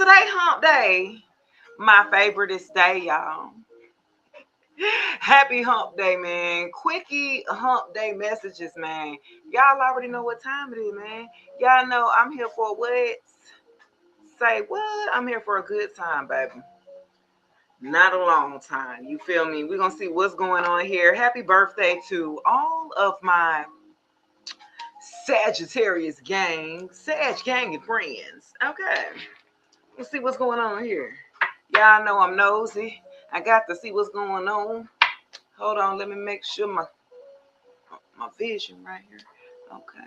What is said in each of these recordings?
today hump day. My favoriteest day, y'all. Happy hump day, man. Quickie hump day messages, man. Y'all already know what time it is, man. Y'all know I'm here for what? Say what? I'm here for a good time, baby. Not a long time. You feel me? We're going to see what's going on here. Happy birthday to all of my Sagittarius gang, Sag gang and friends. Okay. Let's see what's going on here. Y'all know I'm nosy. I got to see what's going on. Hold on, let me make sure my vision right here. Okay.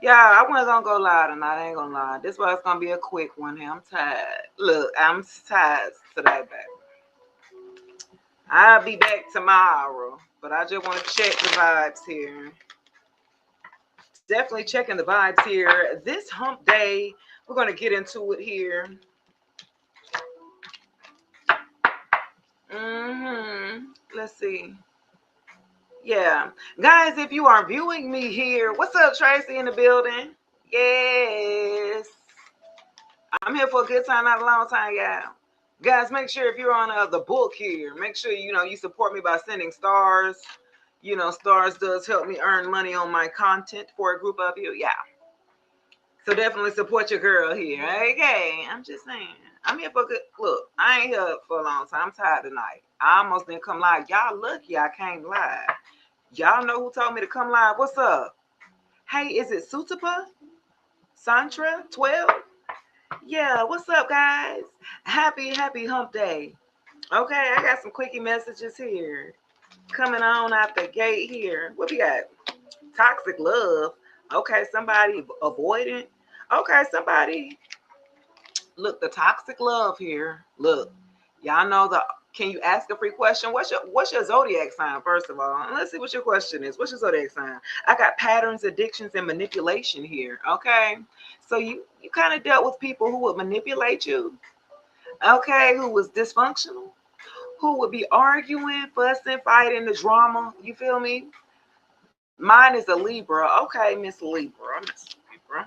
Yeah, I wasn't gonna go live tonight. I ain't gonna lie. This was gonna be a quick one here. I'm tired. Look, I'm tired today, baby. I'll be back tomorrow, but I just want to check the vibes here. Definitely checking the vibes here. This hump day, we're gonna get into it here. Let's see. Yeah. Guys, if you are viewing me here, what's up, Tracy in the building? Yes. I'm here for a good time, not a long time, y'all. Guys, make sure if you're on the book here, make sure you support me by sending stars. Stars does help me earn money on my content for a group of you. Yeah. So definitely support your girl here. Okay. I'm just saying. I'm here for a good look. I ain't here for a long time. I'm tired tonight. I almost didn't come live. Y'all lucky I came live. Y'all know who told me to come live. What's up? Hey, is it Sutapa? Santra 12? Yeah, what's up, guys? Happy hump day. Okay, I got some quickie messages here. Coming on out the gate here. What we got? Toxic love. Okay, somebody avoidant. Okay, somebody. Look, the toxic love here. Look, y'all know the. Can you ask a free question? What's your zodiac sign, first of all? And let's see what your question is. What's your zodiac sign? I got patterns, addictions, and manipulation here. Okay, so you kind of dealt with people who would manipulate you. Okay, who was dysfunctional, who would be arguing, fussing, fighting, the drama. You feel me? Mine is a Libra. Okay, Miss Libra. Miss Libra.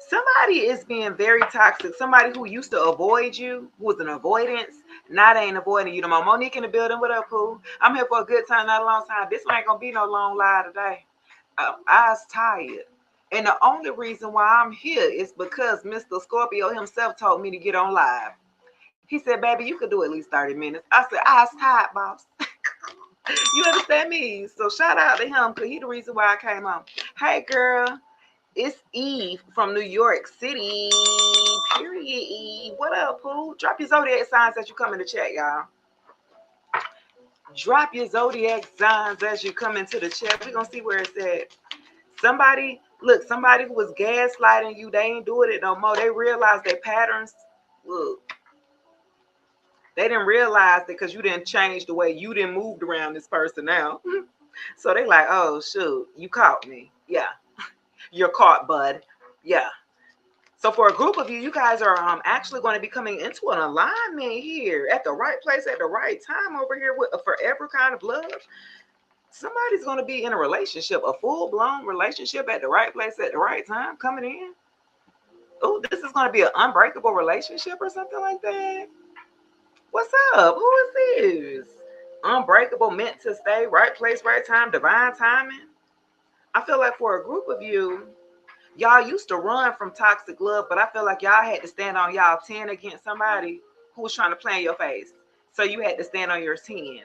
Somebody is being very toxic. Somebody who used to avoid you, who was an avoidance, not ain't avoiding you no more. Monique in the building. What up, Pooh? I'm here for a good time, not a long time. This one ain't gonna be no long lie today. I was tired. And the only reason why I'm here is because Mr. Scorpio himself told me to get on live. He said, baby, you could do at least 30 minutes. I said, I was tired, boss. You understand me? So shout out to him because he the reason why I came on. Hey, girl. It's Eve from New York City. Period, Eve. What up, Pooh? Drop your zodiac signs as you come in the chat, y'all. Drop your zodiac signs as you come into the chat. We're going to see where it's at. Somebody who was gaslighting you, they ain't doing it no more. They realized their patterns. Look, they didn't realize it because you didn't change the way you didn't moved around this person now. So they like, oh, shoot, you caught me. Yeah. You're caught, bud. Yeah. So for a group of you, you guys are actually going to be coming into an alignment here at the right place at the right time over here with a forever kind of love. Somebody's going to be in a relationship, a full-blown relationship at the right place at the right time coming in. Oh, this is going to be an unbreakable relationship or something like that. What's up? Who is this? Unbreakable, meant to stay, right place, right time, divine timing. I feel like for a group of you, y'all used to run from toxic love, but I feel like y'all had to stand on y'all 10 against somebody who was trying to play in your face. So you had to stand on your 10.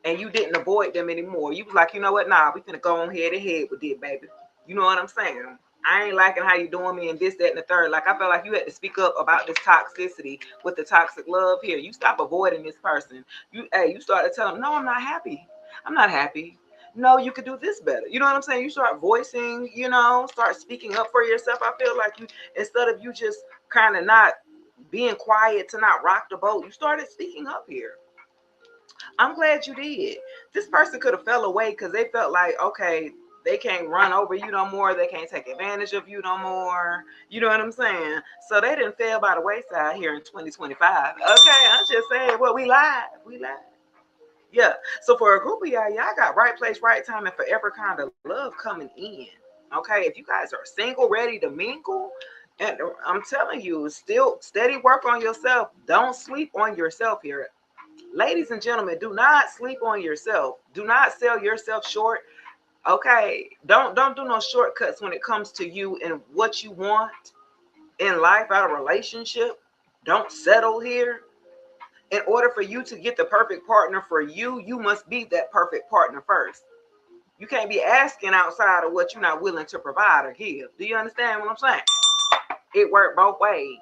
And you didn't avoid them anymore. You was like, you know what? Nah, we finna go on head to head with it, baby. You know what I'm saying? I ain't liking how you doing me and this, that, and the third. Like, I felt like you had to speak up about this toxicity with the toxic love here. You stop avoiding this person. You started telling them, no, I'm not happy. I'm not happy. No, you could do this better. You know what I'm saying? You start voicing, start speaking up for yourself. I feel like instead of you just kind of not being quiet to not rock the boat, you started speaking up here. I'm glad you did. This person could have fell away because they felt like, okay, they can't run over you no more. They can't take advantage of you no more. You know what I'm saying? So they didn't fail by the wayside here in 2025. Okay, I'm just saying, well, we lied. We lied. Yeah. So for a group of y'all got right place, right time, and forever kind of love coming in. Okay. If you guys are single, ready to mingle, And I'm telling you, still steady work on yourself. Don't sleep on yourself here. Ladies and gentlemen, do not sleep on yourself. Do not sell yourself short. Okay. Don't do no shortcuts when it comes to you and what you want in life, out of relationship. Don't settle here. In order for you to get the perfect partner for you, you must be that perfect partner first. You can't be asking outside of what you're not willing to provide or give. Do you understand what I'm saying? It worked both ways.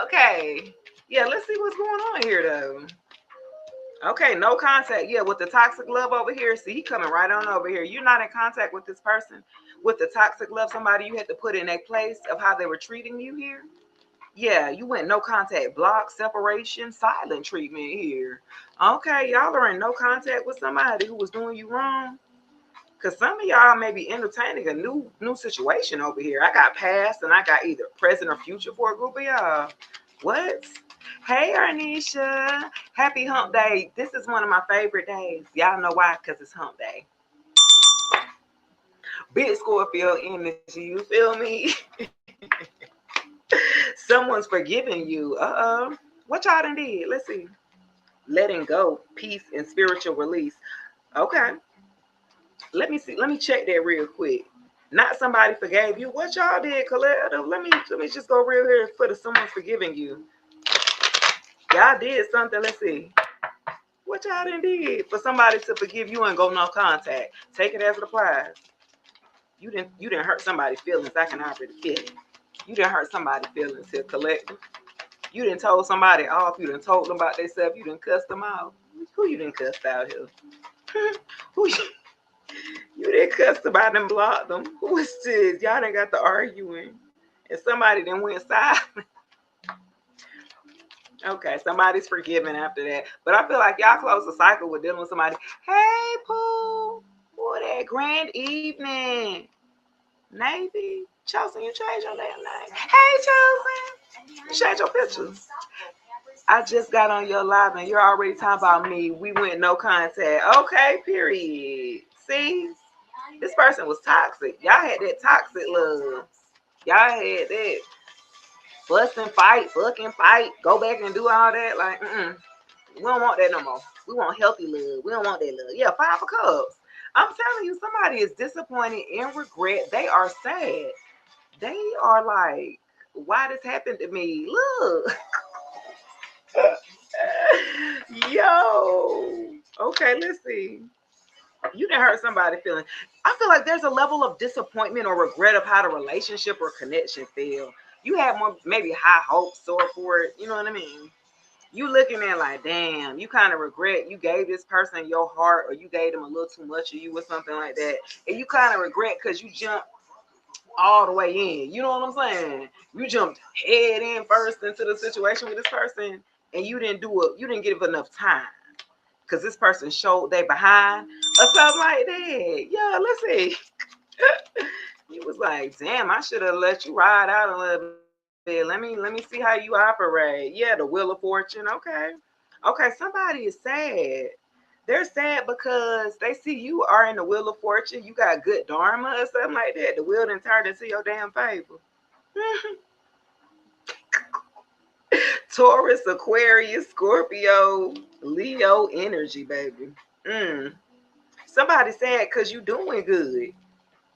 Okay. Yeah, let's see what's going on here though. Okay, no contact. Yeah, with the toxic love over here. See, he coming right on over here. You're not in contact with this person. With the toxic love, somebody you had to put in a place of how they were treating you here. Yeah, you went no contact, block, separation, silent treatment here. Okay, y'all are in no contact with somebody who was doing you wrong. Cause some of y'all may be entertaining a new situation over here. I got past and I got either present or future for a group of y'all. What? Hey Arnisha. Happy hump day. This is one of my favorite days. Y'all know why? Because it's hump day. Big Scorpio energy, you feel me? Someone's forgiving you. What y'all done did? Let's see. Letting go, peace, and spiritual release. Okay. Let me see. Let me check that real quick. Not somebody forgave you. What y'all did, collective? Let me just go real here for the someone's forgiving you. Y'all did something. Let's see. What y'all done did for somebody to forgive you and go no contact? Take it as a prize. You didn't hurt somebody's feelings. I can already feel it. You didn't hurt somebody's feelings here, collective. You didn't told somebody off. You didn't told them about themselves. You didn't cuss them out. Who you didn't cuss out here? Who you didn't cuss about them, block them. Who is this? Y'all done got to arguing. And somebody then went silent. Okay, somebody's forgiven after that. But I feel like y'all close the cycle with dealing with somebody. Hey, Pooh. Boy, that grand evening. Navy. Chelsea, you changed your damn name. Hey, Chelsea. You changed your pictures. I just got on your live and you're already talking about me. We went no contact. Okay, period. See? This person was toxic. Y'all had that toxic love. Y'all had that fuss and fight, fucking fight, go back and do all that. Like, we don't want that no more. We want healthy love. We don't want that love. Yeah, 5 of cups. I'm telling you, somebody is disappointed and regret. They are sad. They are like, why this happened to me? Look. Yo. Okay, let's see. You didn't hurt somebody feeling. I feel like there's a level of disappointment or regret of how the relationship or connection feel. You had more maybe high hopes for it. You know what I mean? You looking at like, damn, you kind of regret you gave this person your heart or you gave them a little too much of you or something like that. And you kind of regret because you jumped all the way in. You know what I'm saying? You jumped head in first into the situation with this person and you didn't give enough time. Because this person showed they behind or something like that. Yeah, let's see. He was like, damn, I should have let you ride out a little bit. Let me see how you operate. Yeah, the Wheel of Fortune. Okay. Okay, somebody is sad. They're sad because they see you are in the Wheel of Fortune. You got good dharma or something like that. The wheel done turned into your damn favor. Taurus, Aquarius, Scorpio, Leo energy, baby. Somebody sad because you doing good.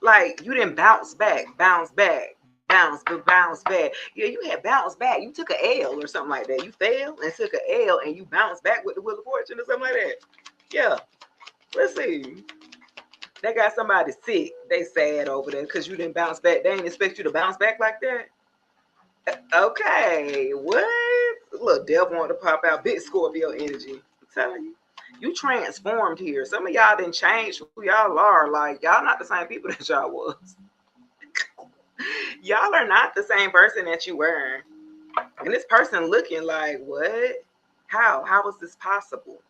Like you didn't bounce back, bounce back, bounce back. Yeah, you had bounce back. You took an L or something like that. You failed and took an L and you bounced back with the Wheel of Fortune or something like that. Yeah. Let's see. They got somebody sick. They sad over there because you didn't bounce back. They didn't expect you to bounce back like that. Okay, what? Look, devil want to pop out. Big Scorpio energy. I'm telling you. You transformed here. Some of y'all didn't change who y'all are. Like, y'all not the same people that y'all was. Y'all are not the same person that you were. And this person looking like, what? How was this possible?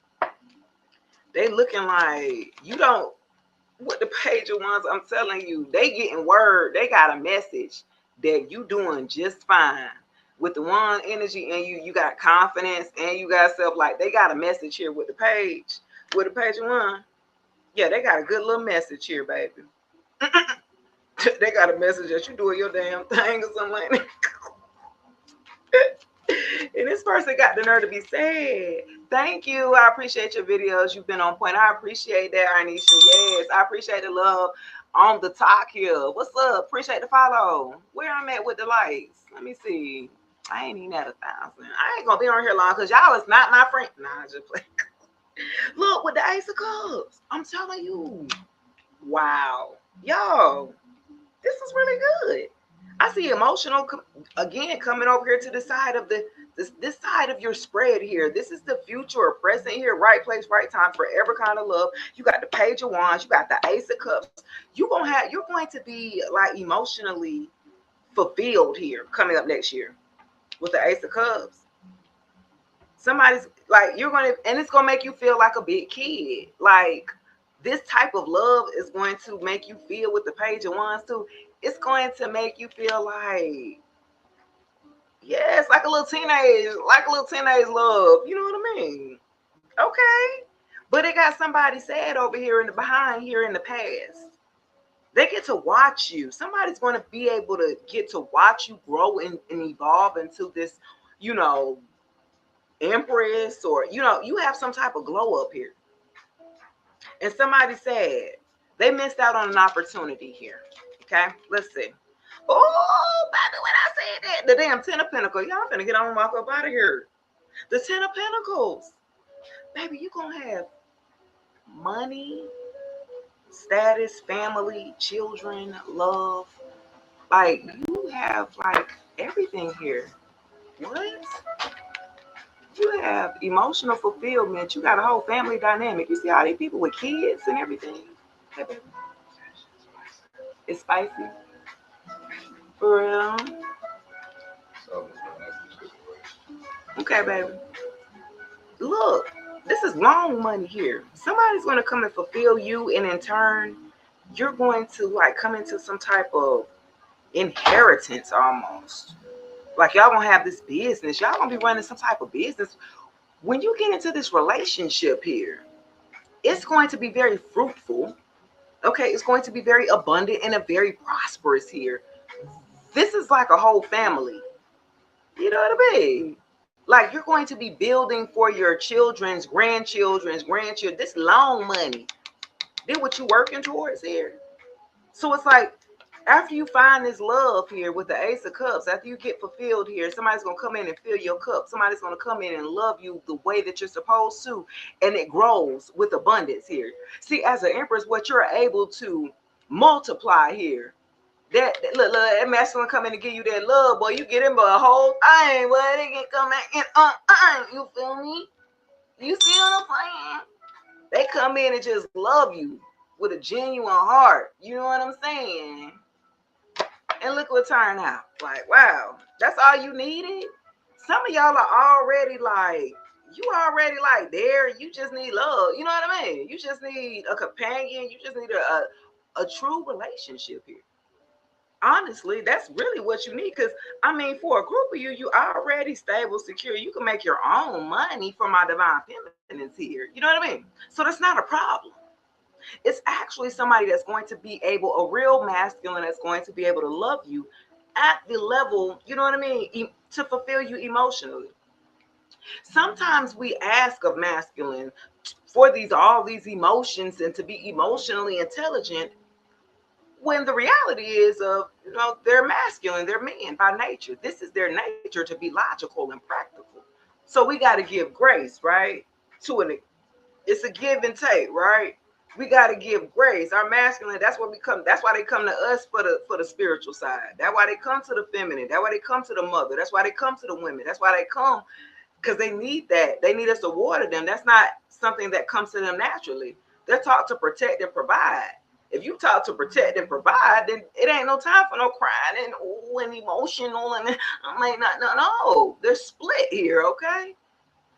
They looking like, you don't, what the page of ones, I'm telling you, they getting word. They got a message that you doing just fine. With the one energy and you got confidence and you got self, like they got a message here with the page. With the page of one. Yeah, they got a good little message here, baby. They got a message that you doing your damn thing or something like that. And this person got the nerve to be sad. Thank you. I appreciate your videos. You've been on point. I appreciate that, Arnisha. Yes, I appreciate the love on the talk here. What's up? Appreciate the follow. Where I'm at with the likes. Let me see. I ain't even at 1,000. I ain't gonna be on here long because y'all is not my friend. Nah, just play. Look with the Ace of Cups. I'm telling you. Wow. Yo, this is really good. I see emotional again coming over here to the side of this side of your spread here. This is the future or present here, right place, right time, forever kind of love. You got the Page of Wands, you got the Ace of Cups. You're going to be like emotionally fulfilled here coming up next year with the Ace of Cups. Somebody's like, and it's gonna make you feel like a big kid. Like this type of love is going to make you feel with the Page of Wands too. It's going to make you feel like, yes, like a little teenage love. You know what I mean? Okay. But it got somebody sad over here in the behind here in the past. They get to watch you. Somebody's going to be able to get to watch you grow and evolve into this, empress, or, you have some type of glow up here. And somebody said they missed out on an opportunity here. Okay, let's see. Oh, baby, when I said that, the damn 10 of Pentacles. Y'all finna get on and walk up out of here. The 10 of Pentacles. Baby, you gonna have money, status, family, children, love. Like, you have, like, everything here. What? You have emotional fulfillment. You got a whole family dynamic. You see all these people with kids and everything? Hey, baby. It's spicy. For real. Okay, baby. Look, this is long money here. Somebody's going to come and fulfill you, and in turn, you're going to like come into some type of inheritance almost. Like y'all gonna have this business. Y'all gonna be running some type of business. When you get into this relationship here, it's going to be very fruitful. Okay, it's going to be very abundant and a very prosperous here. This is like a whole family. You know what I mean? Like you're going to be building for your children's grandchildren's grandchildren. This long money. Then what you working towards here? So it's like after you find this love here with the Ace of Cups, after you get fulfilled here, somebody's going to come in and fill your cup. Somebody's going to come in and love you the way that you're supposed to. And it grows with abundance here. See, as an empress, what you're able to multiply here. Look, that masculine come in to give you that love, boy. You get him a whole thing, boy. They can come back and you feel me? You see what I'm saying? They come in and just love you with a genuine heart. You know what I'm saying? And look what turned out. Like, wow, that's all you needed? Some of y'all are already like, there. You just need love. You know what I mean? You just need a companion. You just need a true relationship here. Honestly, that's really what you need. Because, I mean, for a group of you already stable, secure. You can make your own money from my divine feminines here. You know what I mean? So that's not a problem. It's actually somebody that's going to be able, a real masculine that's going to be able to love you at the level, you know what I mean, to fulfill you emotionally. Sometimes we ask of masculine for all these emotions and to be emotionally intelligent, when the reality is they're masculine, they're men by nature. This is their nature to be logical and practical. So we got to give grace, right? It's a give and take, right? We got to give grace. Our masculine, that's why they come to us for the spiritual side. That's why they come to the feminine. That's why they come to the mother. That's why they come to the women. That's why they come, because they need that. They need us to water them. That's not something that comes to them naturally. They're taught to protect and provide. If you taught to protect and provide, then it ain't no time for no crying and emotional and I'm like, no. They're split here, okay?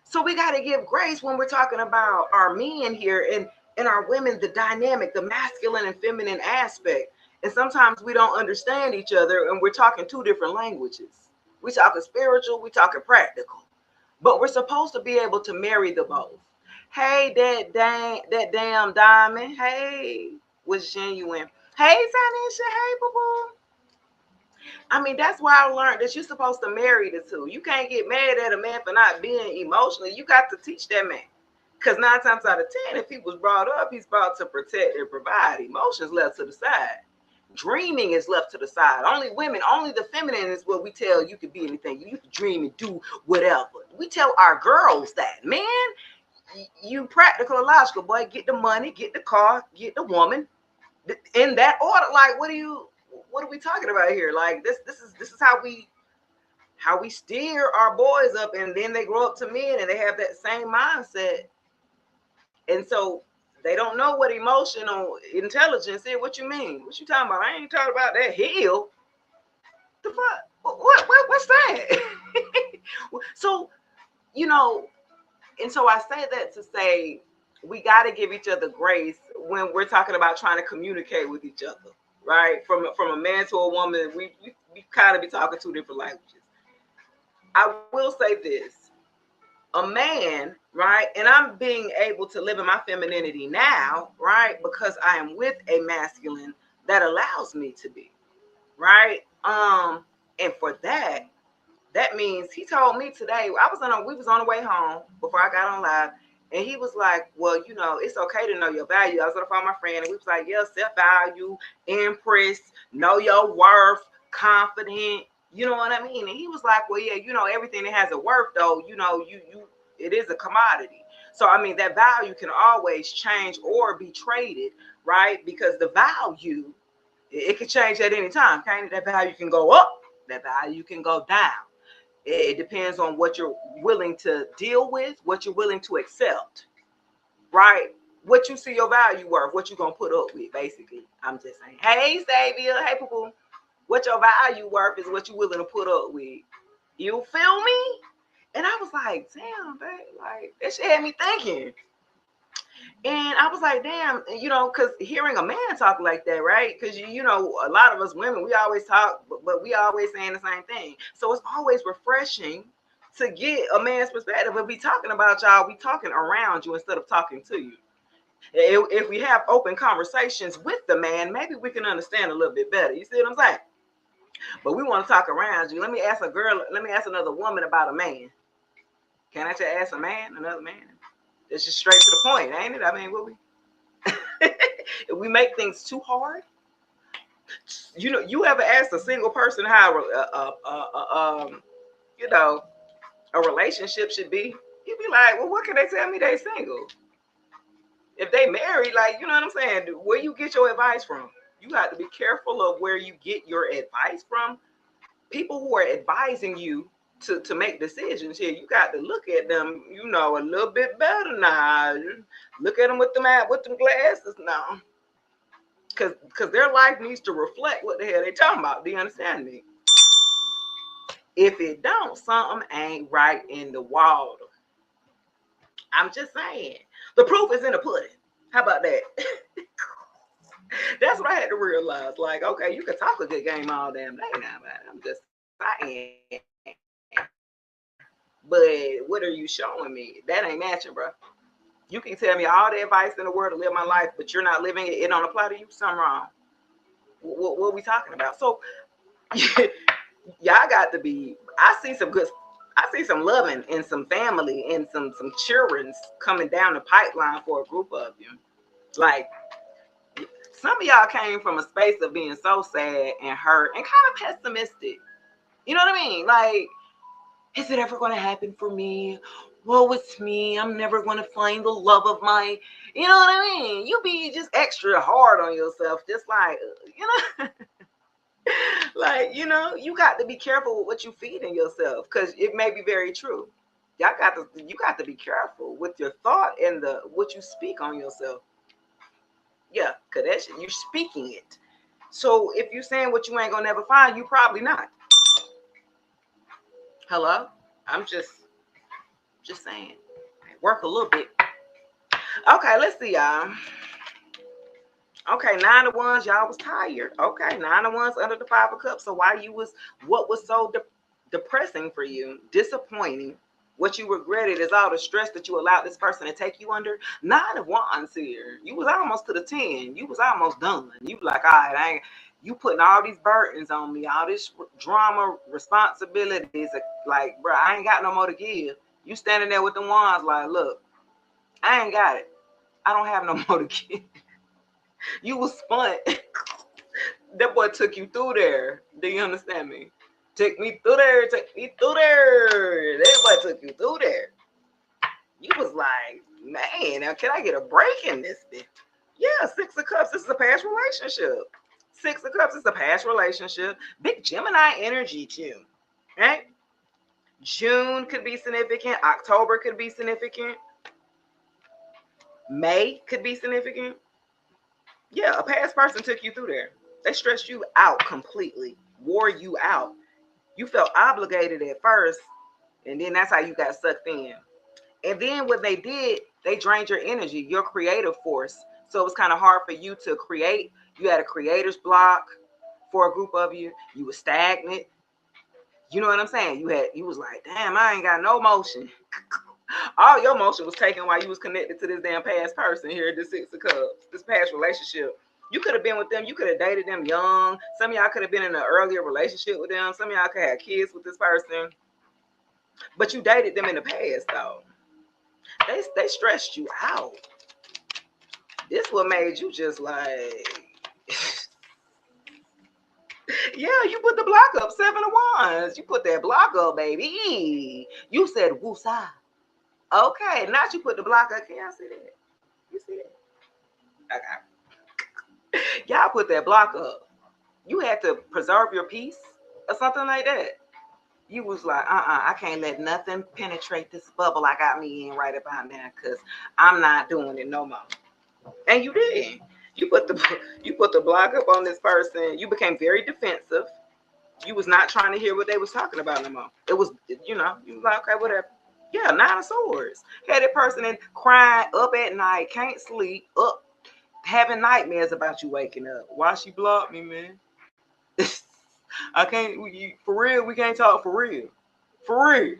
So we got to give grace when we're talking about our men here and our women, the dynamic, the masculine and feminine aspect. And sometimes we don't understand each other and we're talking two different languages. We talking spiritual, we talking practical. But we're supposed to be able to marry the both. Hey, that damn diamond, hey, was genuine. Hey, Tanisha. Hey, boo boo. I mean, that's why I learned that you're supposed to marry the two. You can't get mad at a man for not being emotional. You got to teach that man. Because 9 times out of 10, if he was brought up, he's brought to protect and provide. Emotions left to the side. Dreaming is left to the side. Only women, only the feminine is what we tell you can be anything. You can dream and do whatever. We tell our girls that. Man, you practical and logical, boy. Get the money, get the car, get the woman. In that order. Like, what are we talking about here? Like this is how we steer our boys up, and then they grow up to men and they have that same mindset. And so they don't know what emotional intelligence is. What you mean? What you talking about? I ain't talking about that hill. The fuck? What's that? So, you know, and so I say that to say we got to give each other grace when we're talking about trying to communicate with each other, right? From a man to a woman, we kind of be talking two different languages. I will say this: a man, right? And I'm being able to live in my femininity now, right? Because I am with a masculine that allows me to be, right? And for that, that means he told me today, we was on the way home before I got on live, and he was like, well, it's okay to know your value. I was on the phone with my friend, and we was like, yeah, self-value, impress, know your worth, confident, you know what I mean? And he was like, well, yeah, everything that has a worth, though, it is a commodity. So, I mean, that value can always change or be traded, right? Because the value, it can change at any time, can't it? That value can go up, that value can go down. It depends on what you're willing to deal with, what you're willing to accept, right? What you see your value worth, what you gonna put up with, basically. I'm just saying. Hey, Xavier. Hey, people. What your value worth is what you're willing to put up with. You feel me? And I was like, damn, babe, like that shit had me thinking. And I was like, damn, because hearing a man talk like that, right? Because, a lot of us women, we always talk, but we always saying the same thing. So it's always refreshing to get a man's perspective. If we talking about y'all, we talking around you instead of talking to you. If we have open conversations with the man, maybe we can understand a little bit better. You see what I'm saying? But we want to talk around you. Let me ask another woman about a man. Can I just ask another man? It's just straight to the point, ain't it? I mean, what we if we make things too hard, you ever asked a single person how a relationship should be? You'd be like, well, what can they tell me they single? If they married, like, you know what I'm saying? Where you get your advice from? You got to be careful of where you get your advice from. People who are advising you to make decisions here, you got to look at them, a little bit better now. Look at them with them glasses now. Because their life needs to reflect what the hell they talking about. Do you understand me? If it don't, something ain't right in the water. I'm just saying. The proof is in the pudding. How about that? That's what I had to realize. Like, okay, you can talk a good game all damn day now, man. I'm just saying. But what are you showing me? That ain't matching, bro. You can tell me all the advice in the world to live my life, but you're not living it. It don't apply to you. Something wrong. What are we talking about? So, y'all got to be. I see some loving and some family and some children's coming down the pipeline for a group of you. Like, some of y'all came from a space of being so sad and hurt and kind of pessimistic. You know what I mean? Like, is it ever going to happen for me? Woe is me. I'm never going to find the love of my, you know what I mean? You be just extra hard on yourself. Just like, like, you got to be careful with what you feed in yourself, because it may be very true. You got to be careful with your thought and what you speak on yourself. Yeah, because that shit, you're speaking it. So if you're saying what you ain't gonna never find, you probably not. Hello? I'm just saying. Work a little bit. Okay, let's see, y'all. Okay, 9 of Wands, y'all was tired. Okay, 9 of Wands under the 5 of Cups. So what was so depressing for you, disappointing, What you regretted is all the stress that you allowed this person to take you under. 9 of Wands here. You was almost to the 10. You was almost done. You like, all right, you putting all these burdens on me, all this drama, responsibilities. Like, bro, I ain't got no more to give. You standing there with the wands like, look, I ain't got it. I don't have no more to give. You was spun. That boy took you through there. Do you understand me? Take me through there. Take me through there. That boy took you through there. You was like, man, now can I get a break in this bitch? Yeah, 6 of Cups. This is a past relationship. 6 of Cups is a past relationship. Big Gemini energy too. Right? June could be significant. October could be significant. May could be significant. Yeah, a past person took you through there. They stressed you out completely, wore you out. You felt obligated at first, and then that's how you got sucked in. And then what they did, they drained your energy, your creative force. So it was kind of hard for you to create. You had a creator's block for a group of you. You were stagnant. You know what I'm saying? You was like, damn, I ain't got no motion. All your motion was taken while you was connected to this damn past person here, this 6 of Cups, this past relationship. You could have been with them. You could have dated them young. Some of y'all could have been in an earlier relationship with them. Some of y'all could have kids with this person. But you dated them in the past, though. They stressed you out. This what made you just like... Yeah, you put the block up. 7 of Wands. You put that block up, baby. You said woosah. Okay, now you put the block up. Can y'all see that? You see that? Okay. Y'all put that block up. You had to preserve your peace or something like that. You was like, I can't let nothing penetrate this bubble I got me in right about now, because I'm not doing it no more. And you did. You put the block up on this person. You became very defensive. You was not trying to hear what they was talking about no more. It was, you was like, okay, whatever. Yeah, 9 of Swords. Had that person in crying up at night, can't sleep, up having nightmares about you waking up. Why she blocked me, man? I can't, for real, we can't talk for real. For real.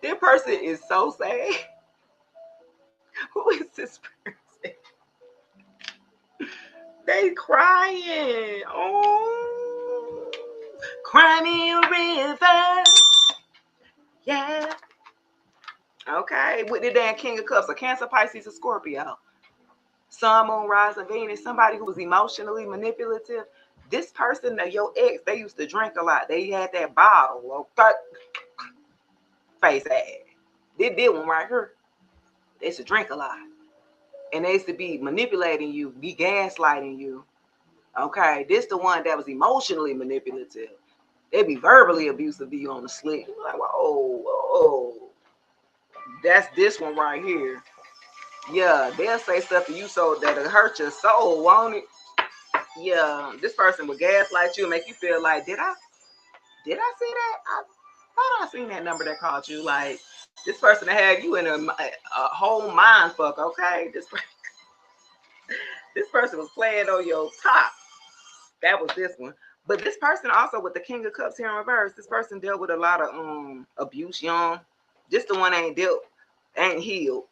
That person is so sad. Who is this person? They crying. Oh, cry me a river. Yeah. Okay, with the damn King of Cups, a Cancer, Pisces, a Scorpio. Sun, Moon, Rising, Venus, somebody who was emotionally manipulative. This person, your ex, they used to drink a lot. They had that bottle, face ass. They did one right here. They used to drink a lot. And they used to be manipulating you, be gaslighting you. Okay, this the one that was emotionally manipulative. They'd be verbally abusive to you on the slick. You're like, whoa. That's this one right here. Yeah, they'll say stuff to you so that it'll hurt your soul, won't it? Yeah, this person will gaslight you and make you feel like, did I see that? I thought I seen that number that called you. Like, this person had you in a whole mind fuck, okay? This person was playing on your top. That was this one. But this person also with the King of Cups here in reverse, this person dealt with a lot of abuse young. This the one ain't healed.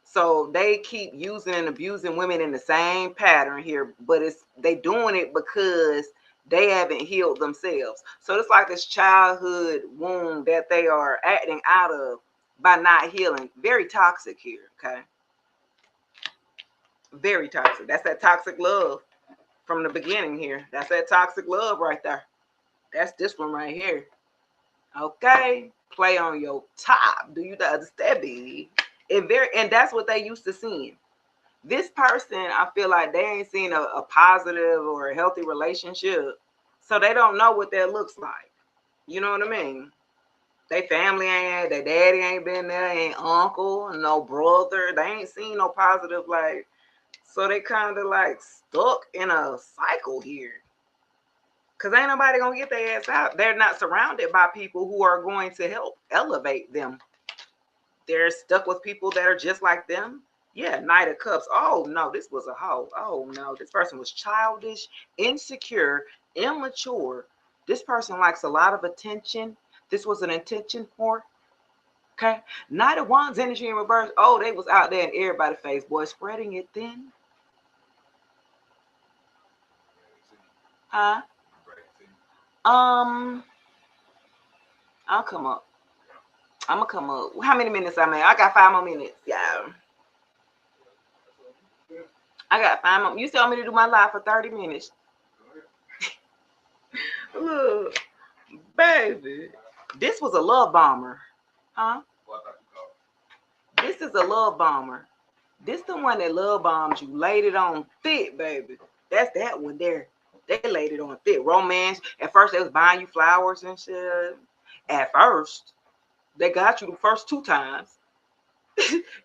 So they keep using and abusing women in the same pattern here, but they doing it because they haven't healed themselves. So it's like this childhood wound that they are acting out of by not healing. Very toxic here, okay? Very toxic. That's that toxic love from the beginning here. That's that toxic love right there. That's this one right here. Okay? Play on your top. Do you understand me? And that's what they used to seeing. This person, I feel like they ain't seen a positive or a healthy relationship, so they don't know what that looks like. You know what I mean? They family ain't, their daddy ain't been there, ain't uncle, no brother. They ain't seen no positive, like, so they kind of like stuck in a cycle here. Because ain't nobody gonna get their ass out. They're not surrounded by people who are going to help elevate them. They're stuck with people that are just like them. Yeah, Knight of Cups. Oh, no, this was a hoe. Oh, no, this person was childish, insecure, immature. This person likes a lot of attention. This was an intention for. Okay. 91's energy in reverse. Oh, they was out there in everybody's face, boy, spreading it thin. Huh? I'll come up. I'm gonna come up. How many minutes I made? I got 5 more minutes. Yeah. I got 5 more. You told me to do my live for 30 minutes. Look, baby. This was a love bomber. Huh? This is a love bomber. This the one that love bombed you. Laid it on thick, baby. That's that one there. They laid it on thick. Romance. At first, they was buying you flowers and shit. At first, they got you the first 2 times.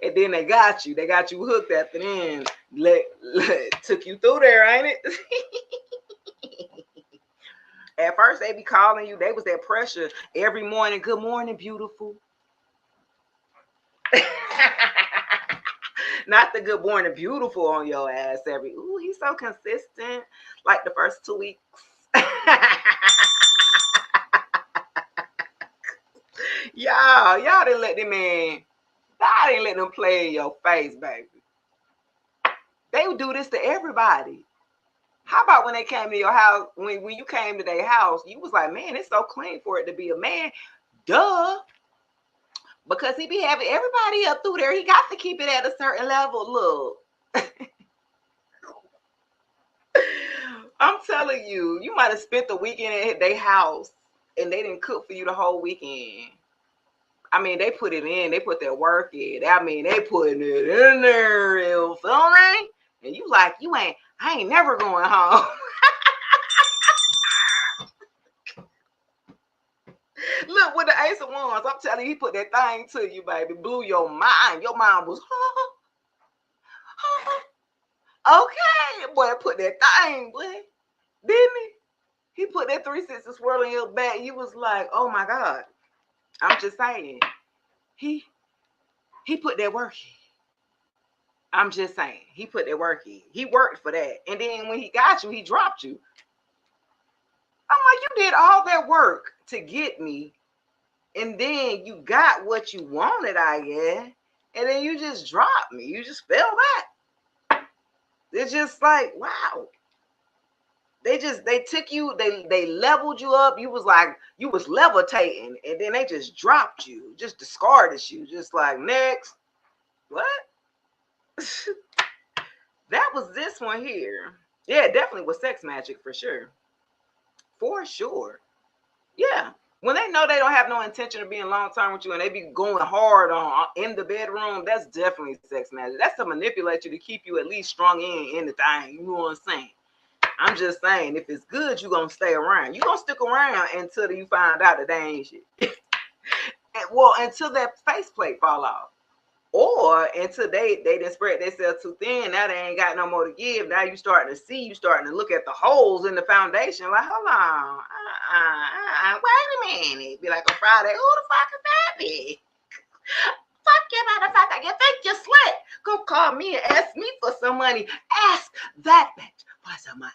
And then they got you. They got you hooked at the end. Took you through there, ain't it? At first, they be calling you. They was that pressure every morning. Good morning, beautiful. Not the good morning, beautiful on your ass every. Ooh, he's so consistent. Like the first 2 weeks. y'all didn't let them in. I didn't let them play in your face, baby. They would do this to everybody. How about when they came to your house, when you came to their house, you was like, man, it's so clean for it to be a man. Duh. Because he be having everybody up through there. He got to keep it at a certain level. Look. I'm telling you, you might have spent the weekend at their house and they didn't cook for you the whole weekend. I mean, they put it in. They put their work in. I mean, they putting it in there. You feel me? And you like, I ain't never going home. Look, with the Ace of Wands, I'm telling you, he put that thing to you, baby. Blew your mind. Your mind was, okay. Boy, put that thing, boy. Didn't he? He put that 360 swirl in your back. You was like, oh my God. I'm just saying. He put that work in. I'm just saying. He put that work in. He worked for that. And then when he got you, he dropped you. I'm like, you did all that work to get me. And then you got what you wanted, I guess. And then you just dropped me. You just fell back. It's just like, wow. They took you, they leveled you up. You was like, you was levitating. And then they just dropped you, just discarded you. Just like, next. What? That was this one here. Yeah, it definitely was sex magic for sure. For sure. Yeah. When they know they don't have no intention of being long term with you and they be going hard on in the bedroom, that's definitely sex magic. That's to manipulate you to keep you at least strung in the thing. You know what I'm saying? I'm just saying, if it's good, you're going to stay around. You're going to stick around until you find out that they ain't shit. Well, until that faceplate fall off. Or until they done spread themselves too thin. Now they ain't got no more to give. Now you starting to see, you starting to look at the holes in the foundation. Like, hold on. Wait a minute. Be like a Friday. Who the fuck is that be? Fuck you, motherfucker. You think you're slick? Go call me and ask me for some money. Ask that bitch for some money.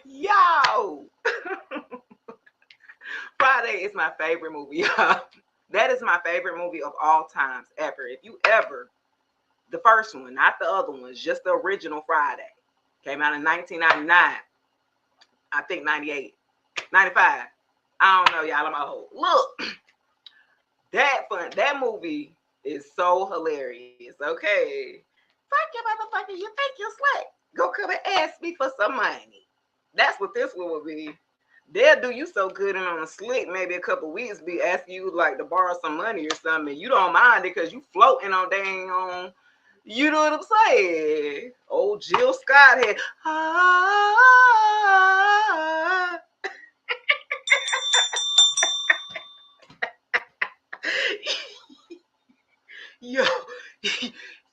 Yo. Friday is my favorite movie, y'all. That is my favorite movie of all times ever. If you ever, the first one, not the other ones, just the original Friday. Came out in 1999. I think 98, 95. I don't know, y'all. I'm old. Look, that movie is so hilarious. Okay. Fuck you, motherfucker. You think you're slick? Go come and ask me for some money. That's what this one would be. They'll do you so good and on a slick, maybe a couple weeks, be asking you like to borrow some money or something. You don't mind it because you floating on dang on. You know what I'm saying? Old Jill Scott had. Yo,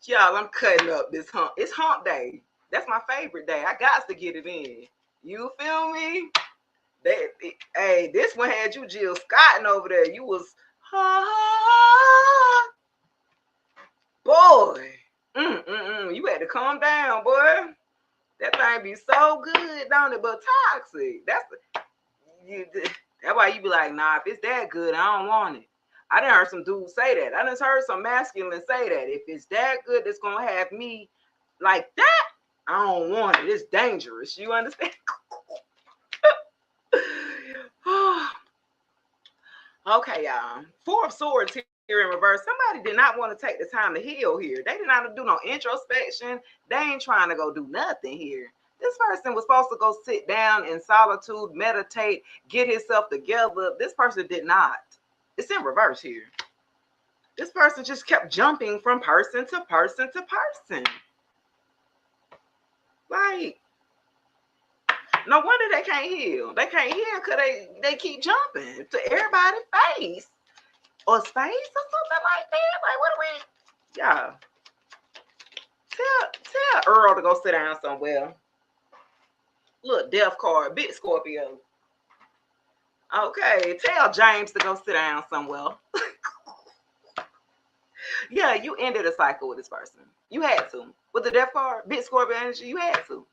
y'all, I'm cutting up this hump. It's hump day. That's my favorite day. I got to get it in. You feel me? Hey, this one had you Jill Scotting over there. You was, boy. You had to calm down, boy. That thing be so good, don't it? But toxic. That's why you be like, nah, if it's that good, I don't want it. I done heard some dudes say that. I done heard some masculine say that. If it's that good, it's gonna have me like that. I don't want it. It's dangerous. You understand? Okay, y'all. Four of Swords here in reverse. Somebody did not want to take the time to heal here. They did not do no introspection. They ain't trying to go do nothing here. This person was supposed to go sit down in solitude, meditate, get himself together. This person did not. It's in reverse here. This person just kept jumping from person to person to person. Like, no wonder they can't heal. They can't heal because they keep jumping to everybody's face or space or something like that. Like, what do we? Yeah. Tell Earl to go sit down somewhere. Look, death card, big Scorpio. Okay, tell James to go sit down somewhere. Yeah, you ended a cycle with this person. You had to. With the death card, big Scorpio energy, you had to.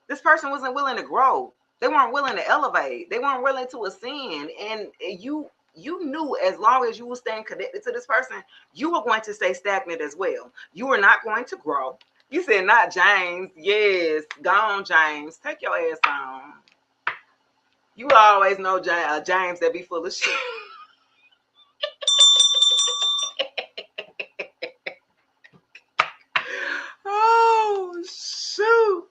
This person wasn't willing to grow. They weren't willing to elevate. They weren't willing to ascend. And you knew as long as you were staying connected to this person, you were going to stay stagnant as well. You were not going to grow. You said, not James. Yes, gone, James. Take your ass on. You always know James that be full of shit. Oh, shoot.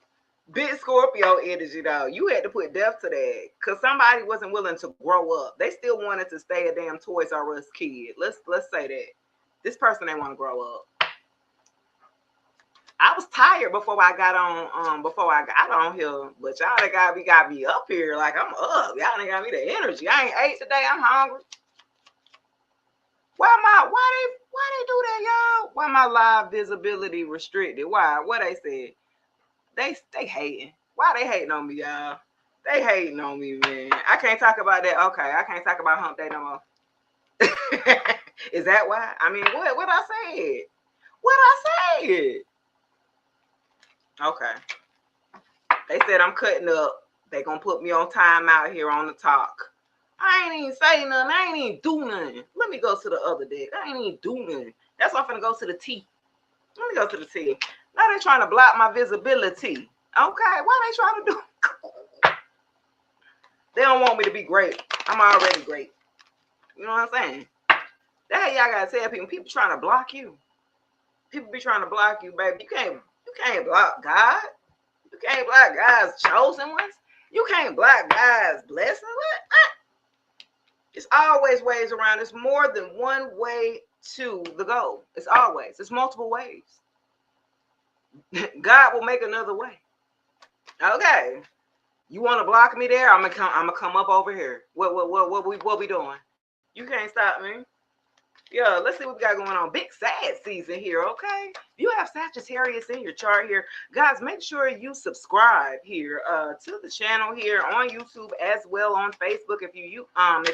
Big Scorpio energy, though. You had to put death to that because somebody wasn't willing to grow up. They still wanted to stay a damn Toys R Us kid. Let's say that. This person ain't want to grow up. I was tired before I got on here, but y'all got me up here like I'm up. Y'all ain't got me the energy. I ain't ate today. I'm hungry. Why they do that, y'all? Why my live visibility restricted? Why? What they said? They hating. Why they hating on me, y'all? They hating on me, man. I can't talk about that. Okay, I can't talk about Hump Day no more. Is that why? I mean, what I said? What I said? Okay. They said I'm cutting up. They gonna put me on timeout here on the talk. I ain't even say nothing. I ain't even do nothing. Let me go to the other deck. I ain't even do nothing. That's why I'm finna go to the T. Let me go to the T. Now they trying to block my visibility. Okay, why they trying to do? They don't want me to be great. I'm already great. You know what I'm saying? That's how y'all gotta tell people. People trying to block you. People be trying to block you, baby. You can't block God. You can't block God's chosen ones. You can't block God's blessings. What? It's always ways around. It's more than one way to the goal. It's multiple ways. God will make another way. Okay. You want to block me there? I'm gonna come up over here. What we doing? You can't stop me. Yeah, let's see what we got going on. Big sad season here, okay? If you have Sagittarius in your chart here, guys, make sure you subscribe here to the channel here on YouTube as well on Facebook. If you are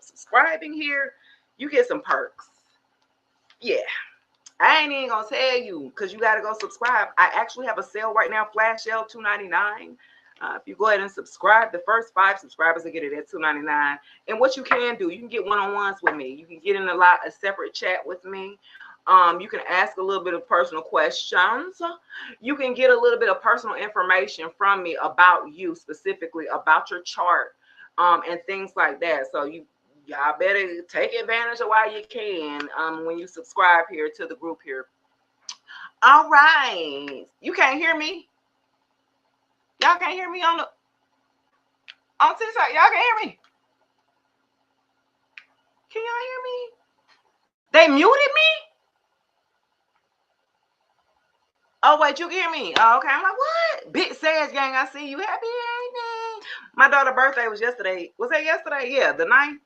subscribing here, you get some perks. Yeah. I ain't even gonna tell you because you gotta go subscribe. I actually have a sale right now, flash sale, $2.99. If you go ahead and subscribe, the first 5 subscribers will get it at $2.99. And what you can do, you can get one-on-ones with me. You can get in a separate chat with me. You can ask a little bit of personal questions. You can get a little bit of personal information from me about you, specifically about your chart, and things like that. So y'all better take advantage of while you can when you subscribe here to the group here. All right. You can't hear me? Y'all can't hear me on TikTok. Y'all can hear me? Can y'all hear me? They muted me? Oh, wait, you can hear me? Oh, okay. I'm like, what? Big Sag gang, I see you. Happy birthday. My daughter's birthday was yesterday. Was that yesterday? Yeah, the 9th.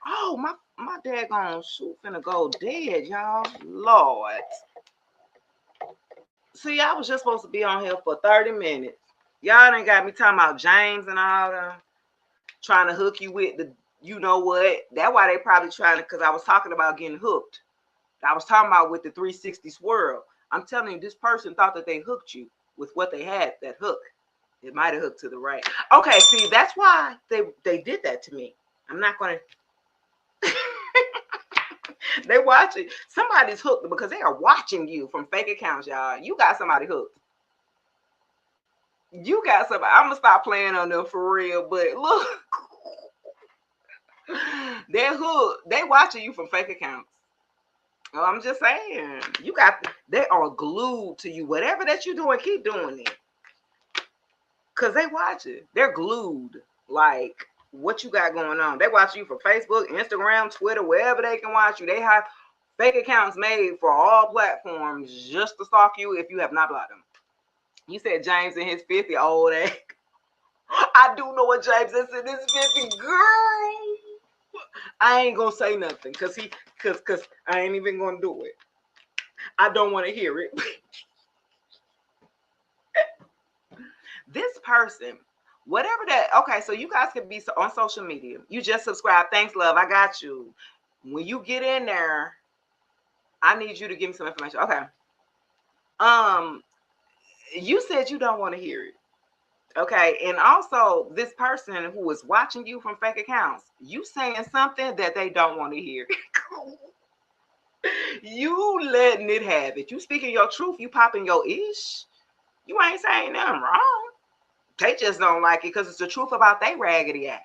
Oh, my daggone shoot finna go dead, y'all. Lord. See, I was just supposed to be on here for 30 minutes. Y'all done got me talking about James and all that. Trying to hook you with the, you know what? That's why they probably trying to, because I was talking about getting hooked. I was talking about with the 360 swirl. I'm telling you, this person thought that they hooked you with what they had, that hook. It might have hooked to the right. Okay, see, that's why they did that to me. I'm not going to. They watching. Somebody's hooked because they are watching you from fake accounts, y'all. You got somebody hooked. You got somebody. I'm going to stop playing on them for real, but look. They're hooked. They watching you from fake accounts. Well, I'm just saying. They are glued to you. Whatever that you're doing, keep doing it. Because they watch it. They're glued. Like, what you got going on. They watch you from Facebook, Instagram, Twitter, wherever they can watch you. They have fake accounts made for all platforms just to stalk you if you have not blocked them. You said James in his 50, old age. I do know what James is in his 50, girl. I ain't gonna say nothing because I ain't even gonna do it. I don't want to hear it. This person, whatever that, okay, so you guys can be on social media. You just subscribe. Thanks, love. I got you. When you get in there, I need you to give me some information. Okay. You said you don't want to hear it. Okay. And also, this person who is watching you from fake accounts, you saying something that they don't want to hear. You letting it have it. You speaking your truth. You popping your ish. You ain't saying nothing wrong. They just don't like it because it's the truth about they raggedy act.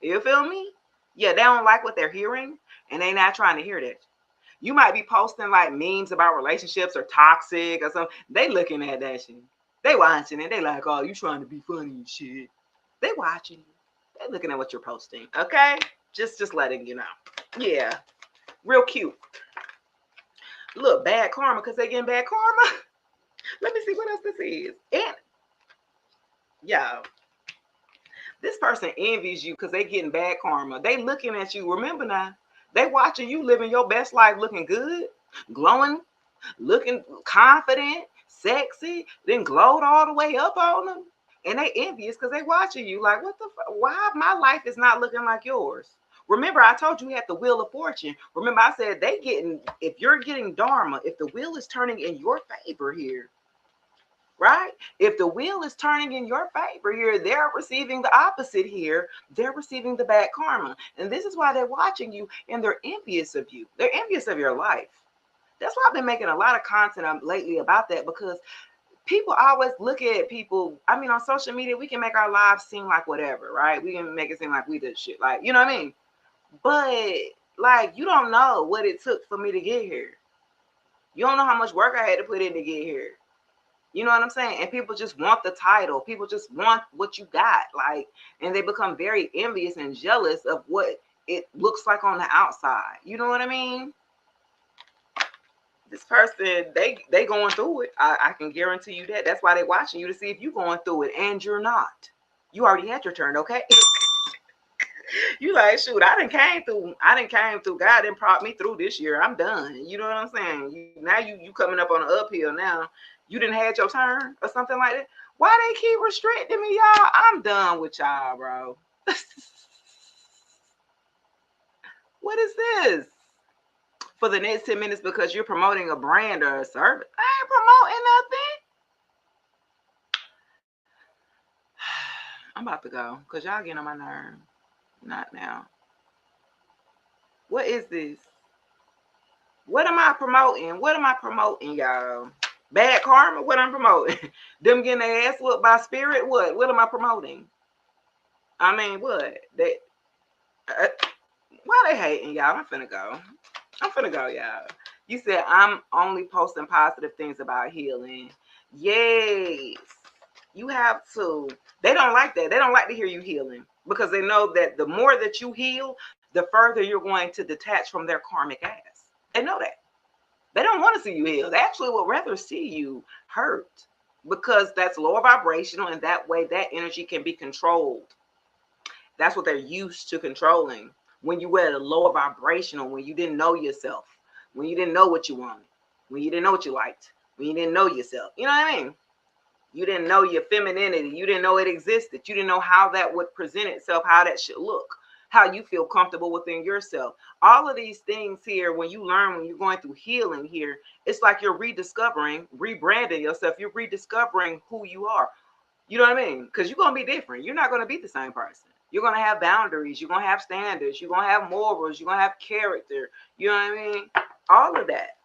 You feel me? Yeah, they don't like what they're hearing, and they not trying to hear that. You might be posting like memes about relationships or toxic or something. They looking at that shit. They watching it. They like, oh, you trying to be funny and shit. They watching you. They looking at what you're posting. Okay? Just letting you know. Yeah. Real cute. Look, bad karma because they getting bad karma. Let me see what else this is. And y'all, this person envies you because they getting bad karma. They looking at you. Remember now, they watching you living your best life, looking good, glowing, looking confident, sexy, then glowed all the way up on them. And they envious because they watching you like, what the fuck? Why my life is not looking like yours? Remember, I told you had the wheel of fortune. Remember, I said if you're getting dharma, if the wheel is turning in your favor here, right? If the wheel is turning in your favor here, they're receiving the opposite here. They're receiving the bad karma. And this is why they're watching you and they're envious of you. They're envious of your life. That's why I've been making a lot of content lately about that, because people always look at people. I mean, on social media, we can make our lives seem like whatever, right? We can make it seem like we did shit. Like, you know what I mean? But like, you don't know what it took for me to get here. You don't know how much work I had to put in to get here. You know what I'm saying? And people just want the title. People just want what you got. Like, and they become very envious and jealous of what it looks like on the outside. You know what I mean? This person, they going through it. I can guarantee you that. That's why they're watching you, to see if you're going through it, and you're not. You already had your turn, okay? You like, shoot, I done came through. God done brought me through this year. I'm done. You know what I'm saying? Now you coming up on an uphill now. You didn't had your turn or something like that. Why they keep restricting me, y'all? I'm done with y'all, bro. What is this? For the next 10 minutes because you're promoting a brand or a service. I ain't promoting nothing. I'm about to go because y'all getting on my nerve. Not now. What is this? What am I promoting? What am I promoting, y'all? Bad karma? What I'm promoting? Them getting their ass whooped by spirit? What am I promoting? I mean, what? Why they hating, y'all? I'm finna go, y'all. You said I'm only posting positive things about healing. Yes. You have to. They don't like that. They don't like to hear you healing because they know that the more that you heal, the further you're going to detach from their karmic ass. They know that. They don't want to see you heal. They actually would rather see you hurt because that's lower vibrational, and that way that energy can be controlled. That's what they're used to controlling. When you were at a lower vibrational, when you didn't know yourself, when you didn't know what you wanted, when you didn't know what you liked, when you didn't know yourself. You know what I mean? You didn't know your femininity. You didn't know it existed. You didn't know how that would present itself, how that should look. how you feel comfortable within yourself. All of these things here, when you learn, when you're going through healing here, it's like you're rediscovering, rebranding yourself. You're rediscovering who you are. You know what I mean? Because you're going to be different. You're not going to be the same person. You're going to have boundaries. You're going to have standards. You're going to have morals. You're going to have character. You know what I mean? All of that.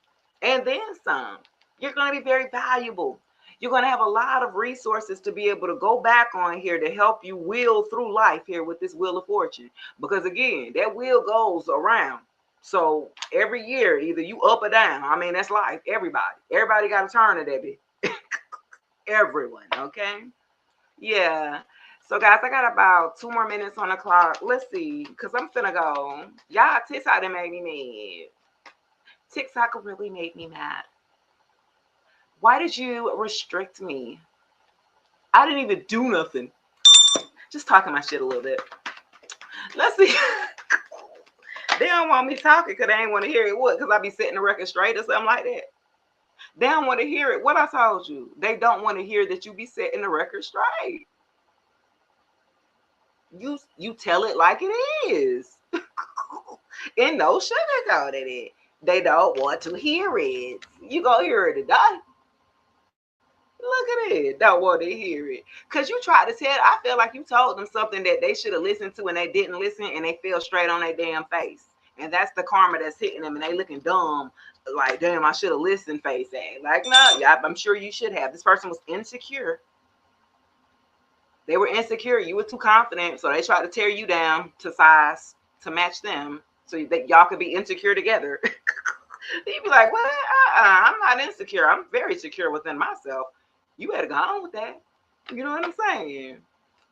And then some. You're going to be very valuable. You're going to have a lot of resources to be able to go back on here to help you wheel through life here with this Wheel of Fortune. Because again, that wheel goes around. So every year, either you up or down. I mean, that's life. Everybody got a turn at that bit. Everyone, okay? Yeah. So guys, I got about 2 more minutes on the clock. Let's see, because I'm finna go. Y'all, TikTok done made me mad. TikTok really made me mad. Why did you restrict me? I didn't even do nothing. Just talking my shit a little bit. Let's see. They don't want me talking because they ain't want to hear it. What? Because I be setting the record straight or something like that. They don't want to hear it. What I told you. They don't want to hear that you be setting the record straight. You tell it like it is. And no sugarcoating it. They don't want to hear it. You gonna hear it today. Look at it. Don't want to hear it. Because you tried to tell, I feel like you told them something that they should have listened to and they didn't listen and they fell straight on their damn face. And that's the karma that's hitting them and they looking dumb. Like, damn, I should have listened face at. Like, no, yeah, I'm sure you should have. This person was insecure. They were insecure. You were too confident. So they tried to tear you down to size to match them so that y'all could be insecure together. You'd be like, what? I'm not insecure. I'm very secure within myself. You better go on with that. You know what I'm saying?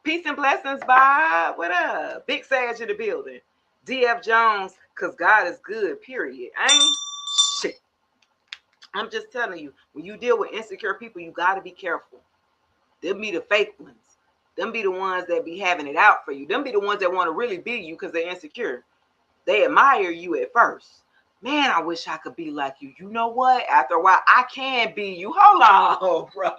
Peace and blessings, Bob. What up? Big Sage in the building. DF Jones, because God is good, period. Ain't shit. I'm just telling you, when you deal with insecure people, you got to be careful. Them be the fake ones. Them be the ones that be having it out for you. Them be the ones that want to really be you because they're insecure. They admire you at first. Man, I wish I could be like you. You know what? After a while, I can be you. Hold on, bro.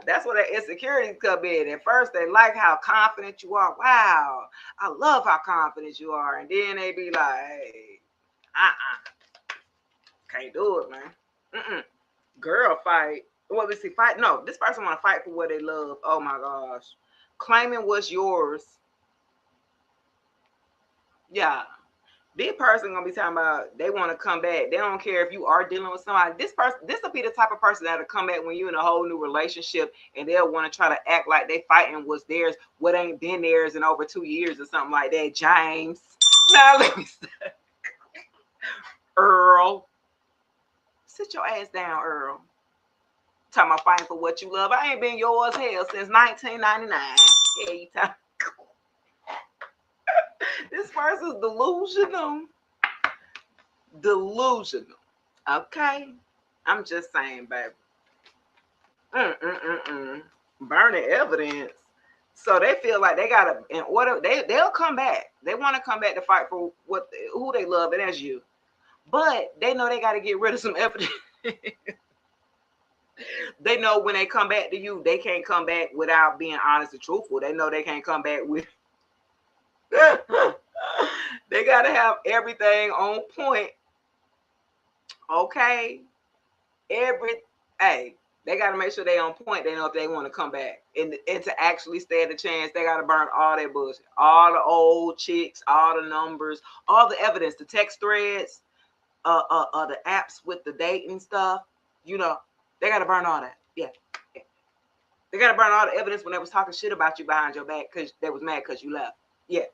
That's where that insecurity come in. At first, they like how confident you are. Wow, I love how confident you are. And then they be like, hey, can't do it, man. Girl, fight. Well, let's see, fight. No, this person want to fight for what they love. Oh my gosh. Claiming what's yours. Yeah. This person gonna be talking about they want to come back. They don't care if you are dealing with somebody. This will be the type of person that'll come back when you're in a whole new relationship and they'll want to try to act like they fighting what's theirs, what ain't been theirs in over 2 years or something like that. James. Now let me stop. Earl. Sit your ass down, Earl. Talking about fighting for what you love. I ain't been yours hell since 1999. Yeah, you talking. This person's delusional. Delusional. Okay? I'm just saying, baby. Burning evidence. So they feel like they gotta, in order, they'll come back. They want to come back to fight for who they love, and that's you. But they know they got to get rid of some evidence. They know when they come back to you, they can't come back without being honest and truthful. They know they can't come back with. They got to have everything on point. Okay? Hey, they got to make sure they on point. They know if they want to come back. And to actually stand a chance, they got to burn all that bullshit. All the old chicks, all the numbers, all the evidence, the text threads, the apps with the dating stuff. You know, they got to burn all that. Yeah. They got to burn all the evidence when they was talking shit about you behind your back because they was mad because you left. Yeah.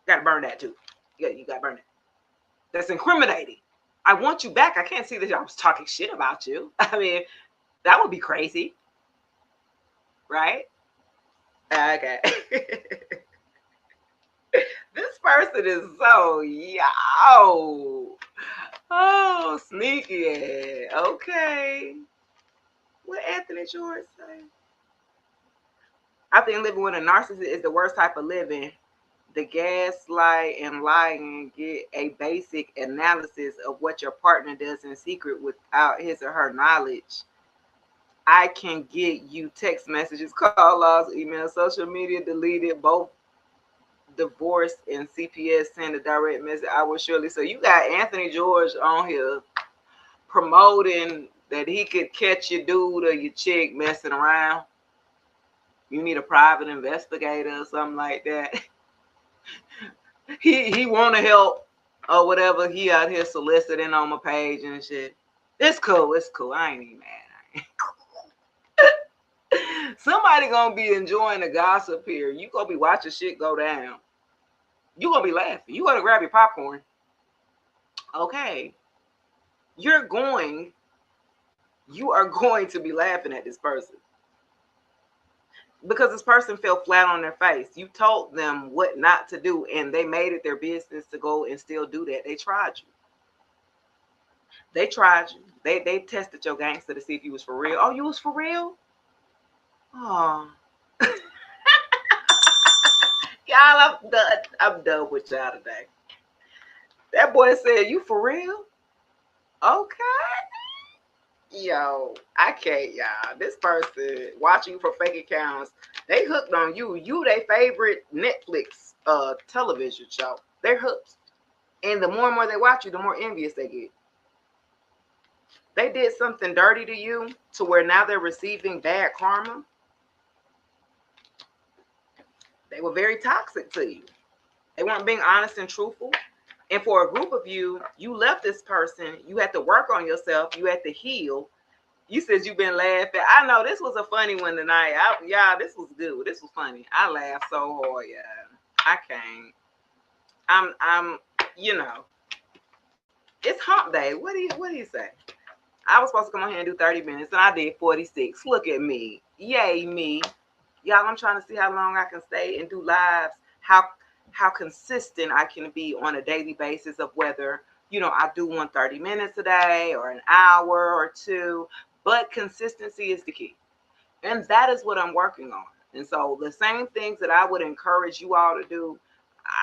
Got to burn that too. Yeah, you got to burn it. That's incriminating. I want you back. I can't see that I was talking shit about you. I mean, that would be crazy. Right? Okay. This person is so oh, sneaky. Okay. What Anthony George say? I think living with a narcissist is the worst type of living. The gaslight and lying get a basic analysis of what your partner does in secret without his or her knowledge. I can get you text messages, call logs, email, social media deleted, both divorce and CPS send a direct message. I will surely. So you got Anthony George on here promoting that he could catch your dude or your chick messing around. You need a private investigator or something like that. he want to help or whatever. He out here soliciting on my page and shit. It's cool. It's cool. I ain't even mad. Somebody gonna be enjoying the gossip here. You gonna be watching shit go down. You gonna be laughing. You gonna grab your popcorn. Okay. You are going to be laughing at this person. Because this person fell flat on their face. You told them what not to do, and they made it their business to go and still do that. They tried you. They tried you. They tested your gangster to see if you was for real. Oh, you was for real? Oh. Y'all, I'm done with y'all today. That boy said, you for real? Okay. Yo, I can't, y'all. This person watching you for fake accounts, they hooked on you. You their favorite Netflix television show. They're hooked. And the more and more they watch you, the more envious they get. They did something dirty to you to where now they're receiving bad karma. They were very toxic to you. They weren't being honest and truthful. And for a group of you, you left this person. You had to work on yourself. You had to heal. You said you've been laughing. I know this was a funny one tonight. Y'all, this was good. This was funny. I laughed so hard, yeah. I can't. I'm, you know, it's hump day. What do you say? I was supposed to come on here and do 30 minutes, and I did 46. Look at me. Yay, me. Y'all, I'm trying to see how long I can stay and do lives, how consistent I can be on a daily basis of whether, I do 30 minutes a day or an hour or two. But consistency is the key. And that is what I'm working on. And so the same things that I would encourage you all to do,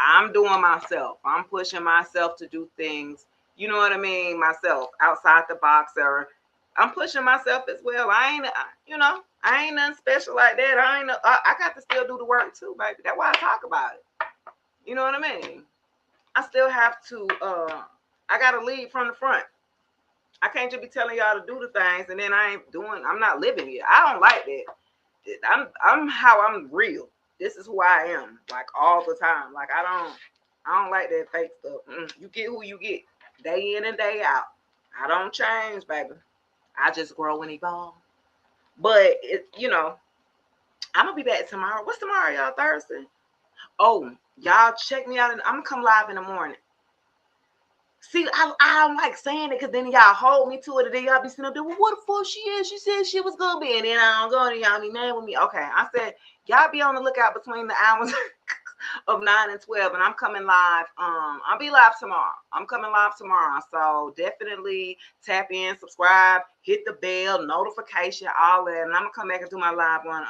I'm doing myself. I'm pushing myself to do things, you know what I mean, myself, outside the box. Or I'm pushing myself as well. I ain't nothing special like that. I got to still do the work too, baby. That's why I talk about it. You know what I mean? I still have to, I got to lead from the front. I can't just be telling y'all to do the things and then I'm not living it. I don't like that. I'm how I'm real. This is who I am, like all the time. Like I don't like that fake stuff. You get who you get, day in and day out. I don't change, baby. I just grow and evolve. But I'm gonna be back tomorrow. What's tomorrow, y'all? Thursday? Oh, y'all check me out. I'm gonna come live in the morning. See, I don't like saying it because then y'all hold me to it, and then y'all be sitting up there, well, what the fuck she is? She said she was gonna be, and then I don't go, and y'all be mad with me. Okay, I said, y'all be on the lookout between the hours of 9 and 12, and I'm coming live. I'll be live tomorrow. I'm coming live tomorrow, so definitely tap in, subscribe, hit the bell, notification, all that, and I'm gonna come back and do my live one,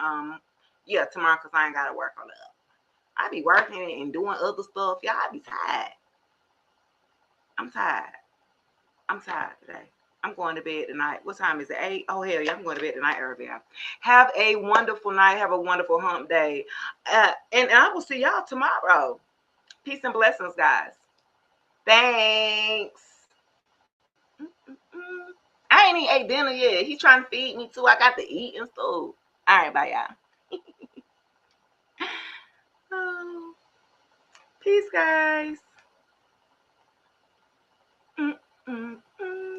tomorrow because I ain't gotta work on it. I be working and doing other stuff. Y'all, I be tired. I'm tired. I'm tired today. I'm going to bed tonight. What time is it? 8? Oh, hell yeah. I'm going to bed tonight early. Have a wonderful night. Have a wonderful hump day. And I will see y'all tomorrow. Peace and blessings, guys. Thanks. I ain't even ate dinner yet. He's trying to feed me too. I got to eat and stuff. All right, bye, y'all. Peace, guys.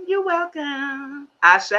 You're welcome. Ashe.